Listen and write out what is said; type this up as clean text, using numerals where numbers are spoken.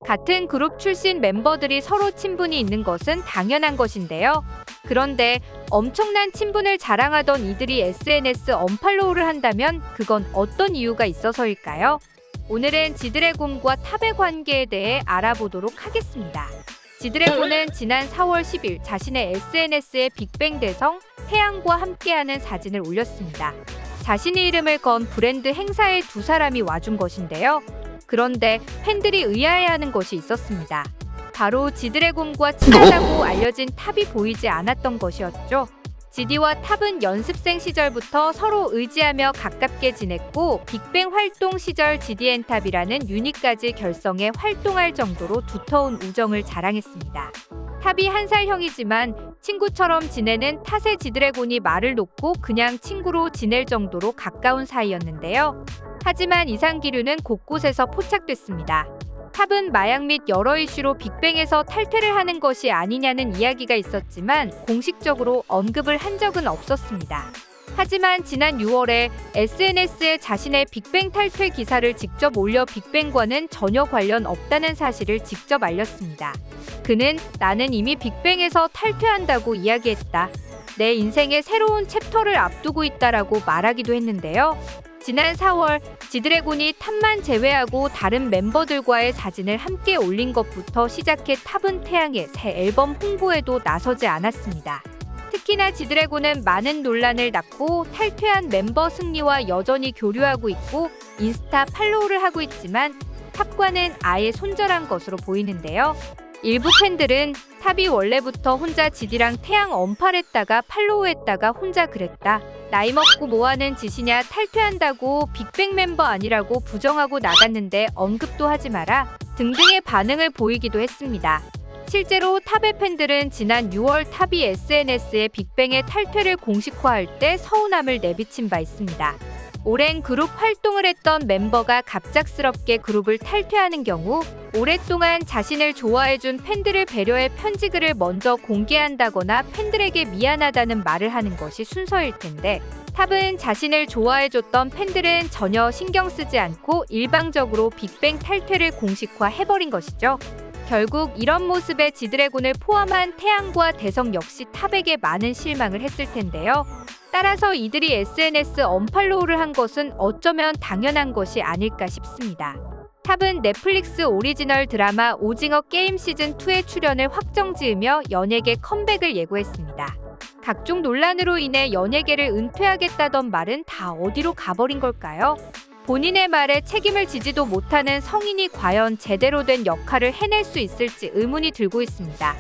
같은 그룹 출신 멤버들이 서로 친분이 있는 것은 당연한 것인데요. 그런데 엄청난 친분을 자랑하던 이들이 SNS 언팔로우를 한다면 그건 어떤 이유가 있어서일까요? 오늘은 지드래곤과 탑의 관계에 대해 알아보도록 하겠습니다. 지드래곤은 지난 4월 10일 자신의 SNS에 빅뱅 대성 태양과 함께하는 사진을 올렸습니다. 자신의 이름을 건 브랜드 행사에 두 사람이 와준 것인데요. 그런데 팬들이 의아해하는 것이 있었습니다. 바로 지드래곤과 친하다고 알려진 탑이 보이지 않았던 것이었죠. 지디와 탑은 연습생 시절부터 서로 의지하며 가깝게 지냈고 빅뱅 활동 시절 지디앤탑이라는 유닛까지 결성해 활동할 정도로 두터운 우정을 자랑했습니다. 탑이 1살 형이지만 친구처럼 지내는 탓에 지드래곤이 말을 놓고 그냥 친구로 지낼 정도로 가까운 사이였는데요. 하지만 이상 기류는 곳곳에서 포착됐습니다. 탑은 마약 및 여러 이슈로 빅뱅에서 탈퇴를 하는 것이 아니냐는 이야기가 있었지만 공식적으로 언급을 한 적은 없었습니다. 하지만 지난 6월에 SNS에 자신의 빅뱅 탈퇴 기사를 직접 올려 빅뱅과는 전혀 관련 없다는 사실을 직접 알렸습니다. 그는 나는 이미 빅뱅에서 탈퇴한다고 이야기했다. 내 인생의 새로운 챕터를 앞두고 있다라고 말하기도 했는데요. 지난 4월 지드래곤이 탑만 제외하고 다른 멤버들과의 사진을 함께 올린 것부터 시작해 탑은 태양의 새 앨범 홍보에도 나서지 않았습니다. 특히나 지드래곤은 많은 논란을 낳고 탈퇴한 멤버 승리와 여전히 교류하고 있고 인스타 팔로우를 하고 있지만 탑과는 아예 손절한 것으로 보이는데요. 일부 팬들은 탑이 원래부터 혼자 지디랑 태양 언팔했다가 팔로우했다가 혼자 그랬다. 나이 먹고 뭐하는 짓이냐 탈퇴한다고 빅뱅 멤버 아니라고 부정하고 나갔는데 언급도 하지 마라 등등의 반응을 보이기도 했습니다. 실제로 탑의 팬들은 지난 6월 탑이 SNS에 빅뱅의 탈퇴를 공식화할 때 서운함을 내비친 바 있습니다. 오랜 그룹 활동을 했던 멤버가 갑작스럽게 그룹을 탈퇴하는 경우 오랫동안 자신을 좋아해준 팬들을 배려해 편지글을 먼저 공개한다거나 팬들에게 미안하다는 말을 하는 것이 순서일 텐데 탑은 자신을 좋아해줬던 팬들은 전혀 신경 쓰지 않고 일방적으로 빅뱅 탈퇴를 공식화해버린 것이죠. 결국 이런 모습에 지드래곤을 포함한 태양과 대성 역시 탑에게 많은 실망을 했을 텐데요. 따라서 이들이 SNS 언팔로우를 한 것은 어쩌면 당연한 것이 아닐까 싶습니다. 탑은 넷플릭스 오리지널 드라마 오징어 게임 시즌2에 출연을 확정지으며 연예계 컴백을 예고했습니다. 각종 논란으로 인해 연예계를 은퇴하겠다던 말은 다 어디로 가버린 걸까요? 본인의 말에 책임을 지지도 못하는 성인이 과연 제대로 된 역할을 해낼 수 있을지 의문이 들고 있습니다.